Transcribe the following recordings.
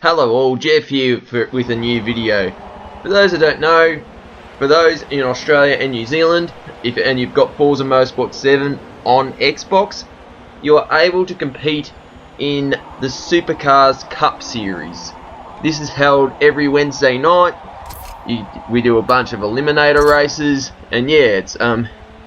Hello all, Jeff here with a new video. For those that don't know, for those in Australia and New Zealand, and you've got Forza Motorsport 7 on Xbox, you are able to compete in the Supercars Cup Series. This is held every Wednesday night. We do a bunch of eliminator races, and yeah, it's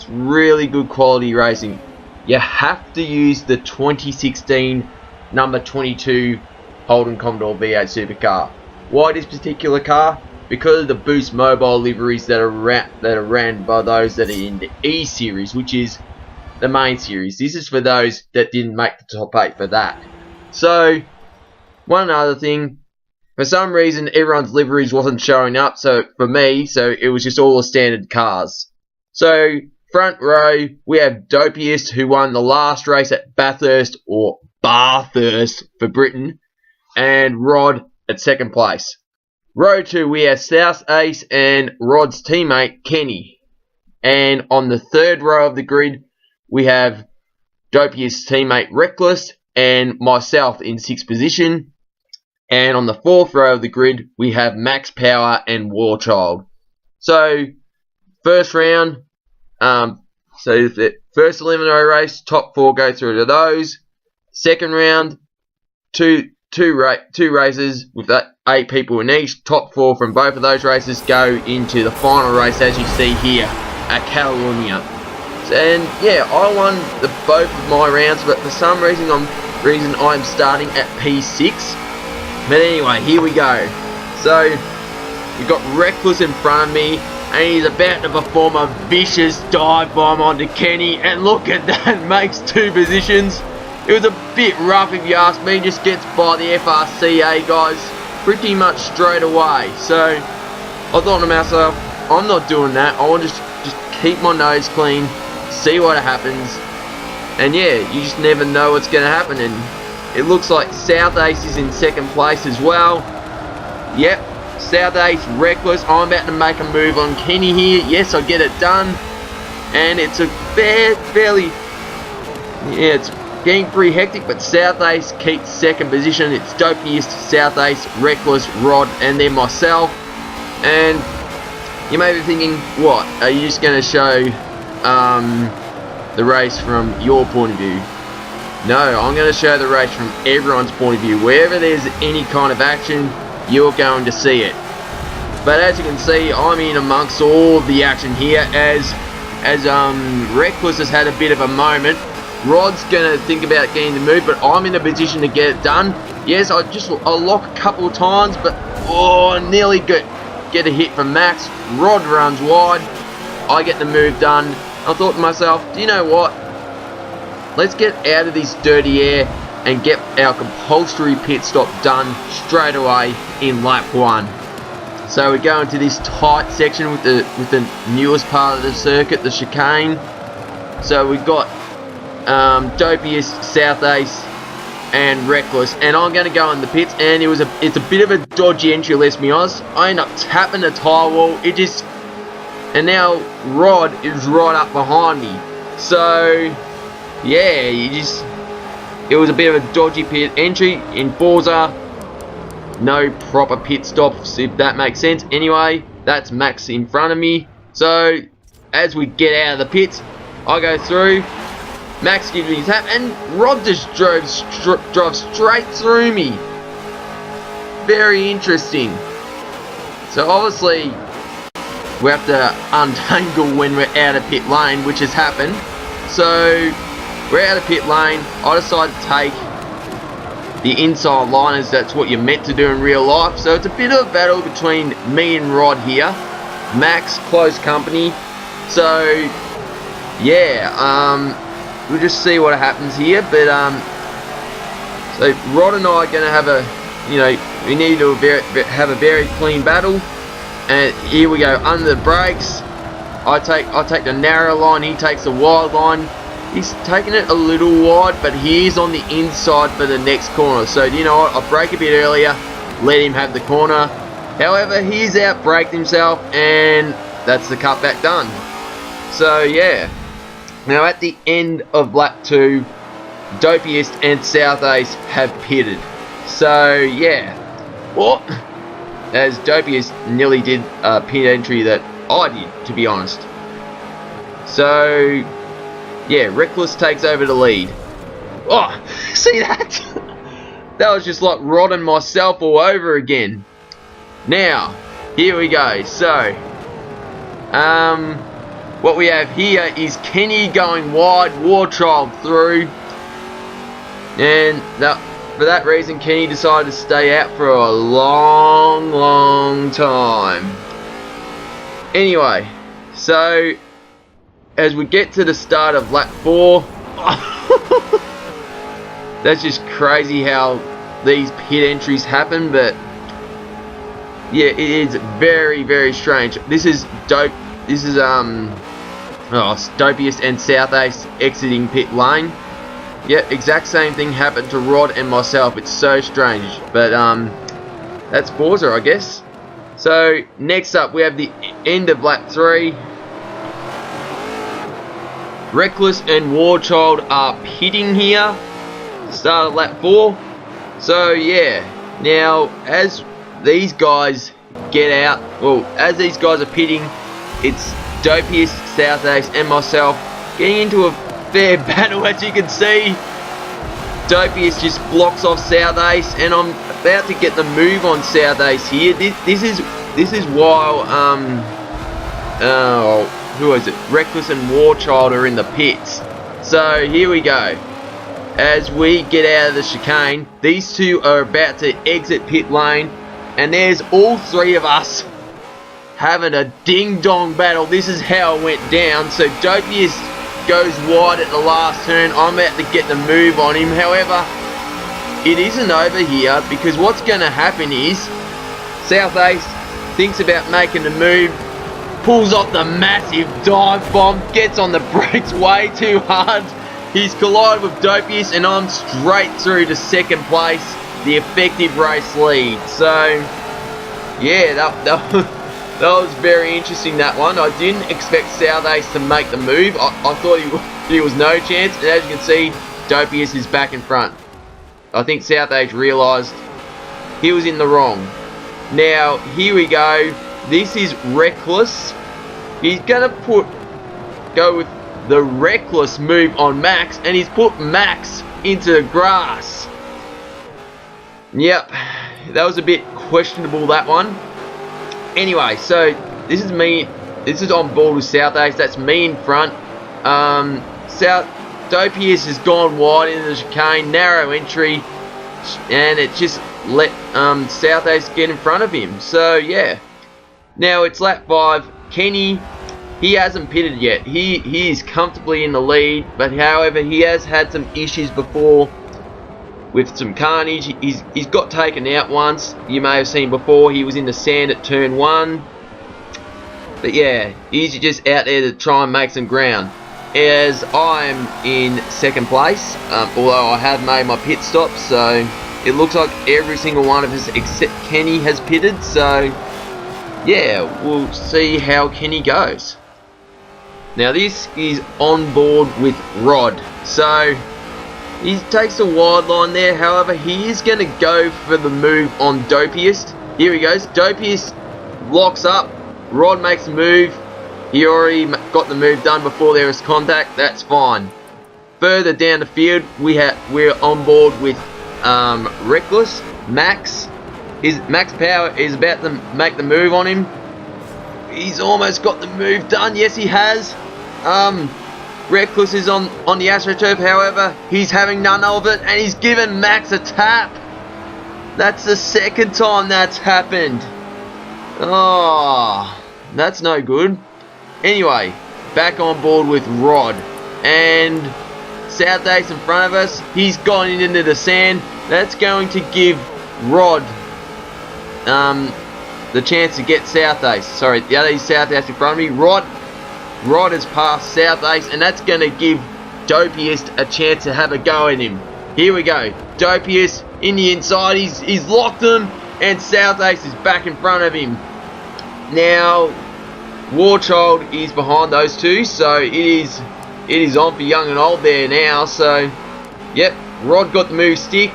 really good quality racing. You have to use the 2016 number 22 Holden Commodore V8 Supercar. Why this particular car? Because of the Boost Mobile liveries that are ran by those that are in the E series, which is the main series. This is for those that didn't make the top 8 for that. So, one other thing, for some reason everyone's liveries wasn't showing up for me, so it was just all the standard cars. So, front row, we have Dopiest, who won the last race at Bathurst, or Bathurst for Britain, and Rod at second place. Row 2, we have South Ace and Rod's teammate Kenny. And on the third row of the grid, we have Dopiest's teammate Reckless and myself in 6th position. And on the fourth row of the grid, we have Max Power and Warchild. So, first round, so the first eliminatory race, top 4 go through to those. Second round, two races with that 8 people in each. Top 4 from both of those races go into the final race, as you see here at Catalunya. And yeah, I won both of my rounds, but for some reason I'm starting at P6. But anyway, here we go. So we've got Reckless in front of me, and he's about to perform a vicious dive bomb onto Kenny, and look at that, makes 2 positions. It was a bit rough if you ask me, just gets by the FRCA guys pretty much straight away. So I thought to myself, I'm not doing that. I want to just keep my nose clean, see what happens. And yeah, you just never know what's going to happen. And it looks like South Ace is in second place as well. Yep, South Ace, Reckless. I'm about to make a move on Kenny here. Yes, I get it done. And it's a fairly, yeah, it's getting pretty hectic, but South Ace keeps second position. It's Dopiest, South Ace, Reckless, Rod, and then myself. And you may be thinking, what? Are you just going to show the race from your point of view? No, I'm going to show the race from everyone's point of view. Wherever there's any kind of action, you're going to see it. But as you can see, I'm in amongst all of the action here as Reckless has had a bit of a moment. Rod's going to think about getting the move, but I'm in a position to get it done. Yes, I lock a couple of times, but nearly get a hit from Max. Rod runs wide. I get the move done. I thought to myself, do you know what? Let's get out of this dirty air and get our compulsory pit stop done straight away in lap 1. So we go into this tight section with the newest part of the circuit, the chicane. So we've got Dopiest, South Ace, and Reckless, and I'm going to go in the pits, and it's a bit of a dodgy entry, let's be honest. I end up tapping the tyre wall, and now Rod is right up behind me. So yeah, it was a bit of a dodgy pit entry in Forza. No proper pit stops, if that makes sense. Anyway, that's Max in front of me. So as we get out of the pits, I go through. Max gives me his tap, and Rod just drove straight through me. Very interesting. So obviously, we have to untangle when we're out of pit lane, which has happened. So we're out of pit lane. I decided to take the inside liners. That's what you're meant to do in real life. So it's a bit of a battle between me and Rod here. Max, close company. So yeah, we'll just see what happens here, but so Rod and I are going to have we need to have a very clean battle, and here we go under the brakes. I take the narrow line, he takes the wide line. He's taking it a little wide, but he's on the inside for the next corner. So you know what? I brake a bit earlier, let him have the corner. However, he's out braked himself, and that's the cutback done. So yeah. Now at the end of lap 2, Dopiest and South Ace have pitted. So yeah, Oh, as Dopius nearly did a pit entry that I did, to be honest. So, yeah, Reckless takes over the lead. Oh, see that? That was just like Rod and myself all over again. Now, here we go. So, what we have here is Kenny going wide, Warchild through. And for that reason, Kenny decided to stay out for a long, long time. Anyway, so as we get to the start of lap 4, that's just crazy how these pit entries happen, but yeah, it is very, very strange. This is dope. This is Dopius and South Ace exiting pit lane. Yeah, exact same thing happened to Rod and myself. It's so strange, but that's Forza, I guess. So next up, we have the end of lap 3. Reckless and Warchild are pitting here. Start of lap 4. So yeah, now as these guys get out, well, as these guys are pitting, it's Dopius, South Ace, and myself getting into a fair battle. As you can see, Dopius just blocks off South Ace, and I'm about to get the move on South Ace here. This is while who is it? Reckless and Warchild are in the pits. So here we go. As we get out of the chicane, these two are about to exit pit lane, and there's all three of us having a ding-dong battle. This is how it went down. So Dopius goes wide at the last turn. I'm about to get the move on him. However, it isn't over here, because what's going to happen is South Ace thinks about making the move, pulls off the massive dive bomb, gets on the brakes way too hard. He's collided with Dopius, and I'm straight through to second place, the effective race lead. So, yeah, that was very interesting, that one. I didn't expect South Ace to make the move. I thought he was no chance, and as you can see, Dopius is back in front. I think South Ace realised he was in the wrong. Now, here we go. This is Reckless. He's going to go with the Reckless move on Max, and he's put Max into the grass. Yep, that was a bit questionable, that one. Anyway, so this is me. This is on board with South Ace. That's me in front. Dopius has gone wide into the chicane, narrow entry, and it just let South Ace get in front of him. So yeah, now it's lap 5. Kenny, he hasn't pitted yet. He is comfortably in the lead, but however, he has had some issues before with some carnage. He's got taken out once. You may have seen before, he was in the sand at turn 1. But yeah, he's just out there to try and make some ground. As I'm in second place, although I have made my pit stop, so it looks like every single one of us except Kenny has pitted. So yeah, we'll see how Kenny goes. Now this is on board with Rod. So he takes a wide line there. However, he is going to go for the move on Dopius. Here he goes. Dopius locks up. Rod makes a move. He already got the move done before there was contact. That's fine. Further down the field, we're on board with Reckless. Max Power is about to make the move on him. He's almost got the move done. Yes, he has. Reckless is on the AstroTurf. However, he's having none of it, and he's given Max a tap. That's the second time that's happened. Oh, that's no good. Anyway, back on board with Rod, and South Ace in front of us. He's gone into the sand. That's going to give Rod the chance to get South Ace. Sorry, the other is South Ace in front of me. Rod has passed South Ace, and that's going to give Dopius a chance to have a go at him. Here we go. Dopius in the inside. He's locked him, and South Ace is back in front of him. Now, Warchild is behind those two, so it is on for young and old there now. So, yep, Rod got the move stick,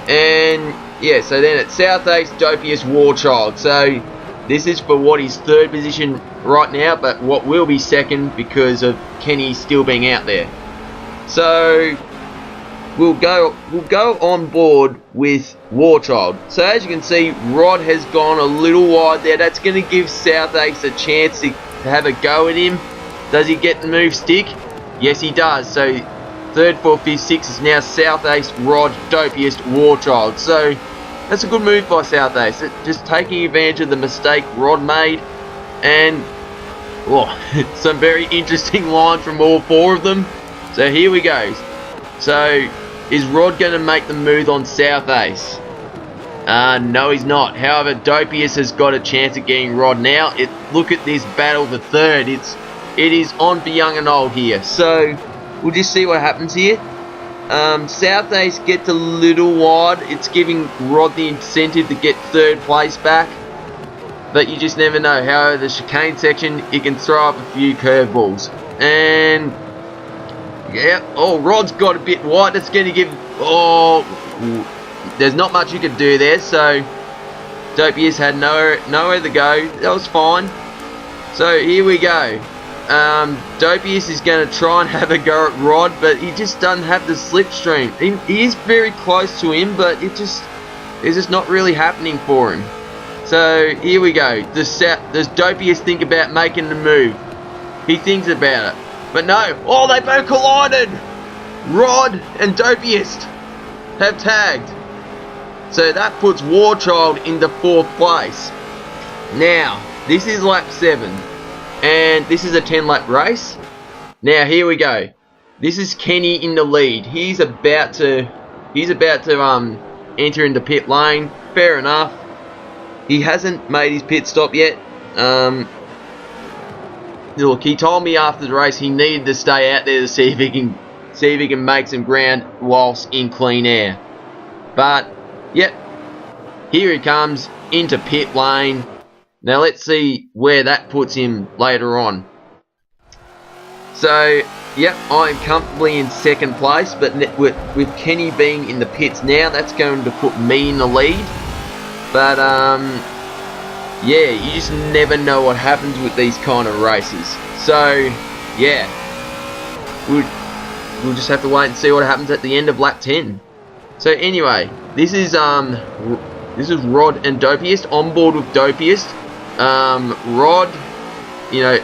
and yeah, so then at South East, Dopius Warchild. So this is for what is third position right now, but what will be second because of Kenny still being out there. So we'll go on board with Warchild. So as you can see, Rod has gone a little wide there. That's going to give South East a chance to have a go at him. Does he get the move stick? Yes, he does. So third, fourth, fifth, sixth is now South East, Rod, Dopius, Warchild. So that's a good move by South East. Just taking advantage of the mistake Rod made. And some very interesting lines from all four of them. So here we go. So is Rod going to make the move on South East? No, he's not. However, Dopius has got a chance at getting Rod now. Look at this battle for third. It is on for young and old here. So we'll just see what happens here. South East gets a little wide. It's giving Rod the incentive to get third place back. But you just never know. However, the chicane section, it can throw up a few curveballs. And yeah, Rod's got a bit wide. That's going to give... there's not much you could do there. So Dopius had nowhere to go. That was fine. So here we go. Dopius is going to try and have a go at Rod, but he just doesn't have the slipstream. He is very close to him, but it's just not really happening for him. So here we go. Does Dopius think about making the move? He thinks about it, but no. Oh, they both collided. Rod and Dopius have tagged. So that puts Warchild into fourth place. Now this is lap 7. And this is a 10-lap race. Now here we go. This is Kenny in the lead. He's about to enter into pit lane. Fair enough. He hasn't made his pit stop yet. Look, he told me after the race he needed to stay out there to see if he can make some ground whilst in clean air. But yep, here he comes into pit lane. Now let's see where that puts him later on. So, yep, I'm comfortably in second place, but with Kenny being in the pits now, that's going to put me in the lead. But, yeah, you just never know what happens with these kind of races. So, yeah, we'll just have to wait and see what happens at the end of lap 10. So anyway, this is Rod and Dopius, on board with Dopius. Rod, yeah,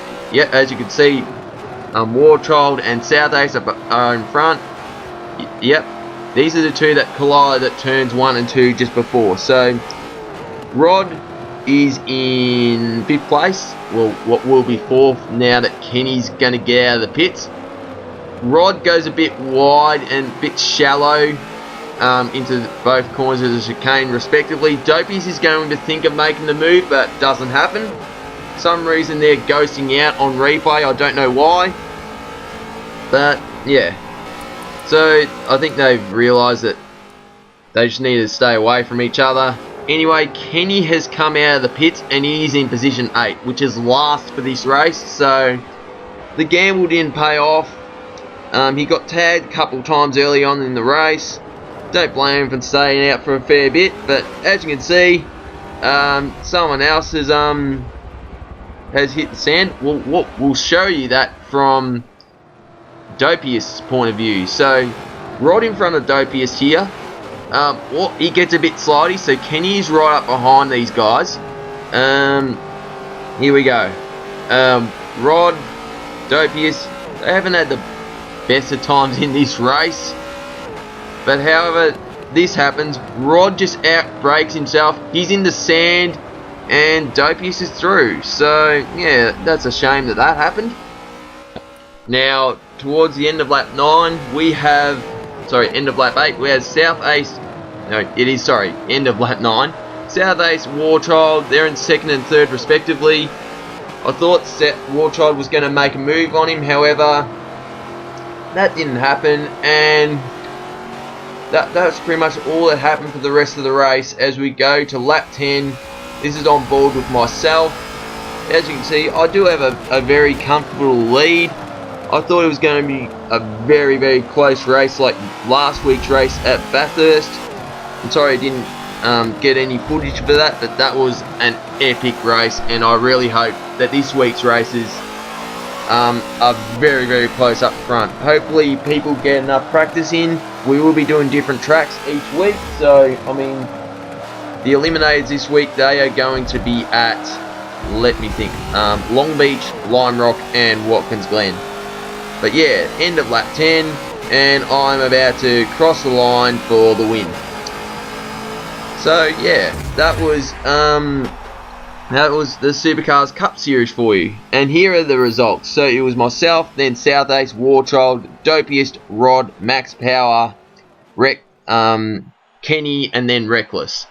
as you can see, Warchild and South East are in front. Yep, these are the two that collided at turns 1 and 2 just before. So Rod is in 5th place, well, what will be 4th now that Kenny's going to get out of the pits. Rod goes a bit wide and a bit shallow into both corners of the chicane respectively. Dopius is going to think of making the move, but doesn't happen. For some reason they're ghosting out on replay, I don't know why. But yeah, so I think they've realised that they just need to stay away from each other. Anyway, Kenny has come out of the pits and he's in position 8, which is last for this race. So the gamble didn't pay off. He got tagged a couple times early on in the race. Don't blame him for staying out for a fair bit, but as you can see, someone else has hit the sand. We'll show you that from Dopius' point of view. So right in front of Dopius here, he gets a bit slidey, so Kenny's right up behind these guys. Here we go. Rod, Dopius, they haven't had the best of times in this race. But however this happens, Rod just out brakes himself. He's in the sand and Dopius is through. So yeah, that's a shame that happened. Now towards the end of lap 9 we have, end of lap 8 we have South East, end of lap 9. South East, Warchild, they're in 2nd and 3rd respectively. I thought Warchild was going to make a move on him, however that didn't happen, and that's pretty much all that happened for the rest of the race. As we go to lap 10, this is on board with myself. As you can see, I do have a very comfortable lead. I thought it was going to be a very, very close race like last week's race at Bathurst. I'm sorry I didn't get any footage for that, but that was an epic race, and I really hope that this week's races are very, very close up front. Hopefully people get enough practice in. We will be doing different tracks each week, so I mean, the eliminators this week, they are going to be at, let me think, Long Beach, Lime Rock and Watkins Glen. But yeah, end of lap 10, and I'm about to cross the line for the win. So yeah, that was the Supercars Cup Series for you. And here are the results. So it was myself, then South Ace, Warchild, Dopiest, Rod, Max Power, Kenny, and then Reckless.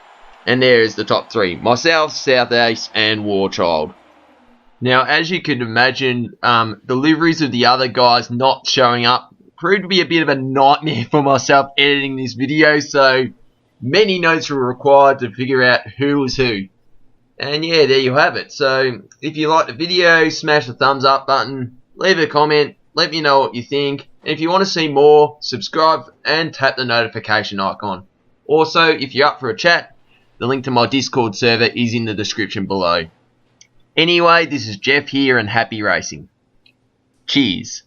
And there is the top three. Myself, South Ace, and Warchild. Now, as you can imagine, deliveries of the other guys not showing up proved to be a bit of a nightmare for myself editing this video, so many notes were required to figure out who was who. And yeah, there you have it. So, if you liked the video, smash the thumbs up button, leave a comment, let me know what you think, and if you want to see more, subscribe and tap the notification icon. Also, if you're up for a chat, the link to my Discord server is in the description below. Anyway, this is Jeff here, and happy racing. Cheers.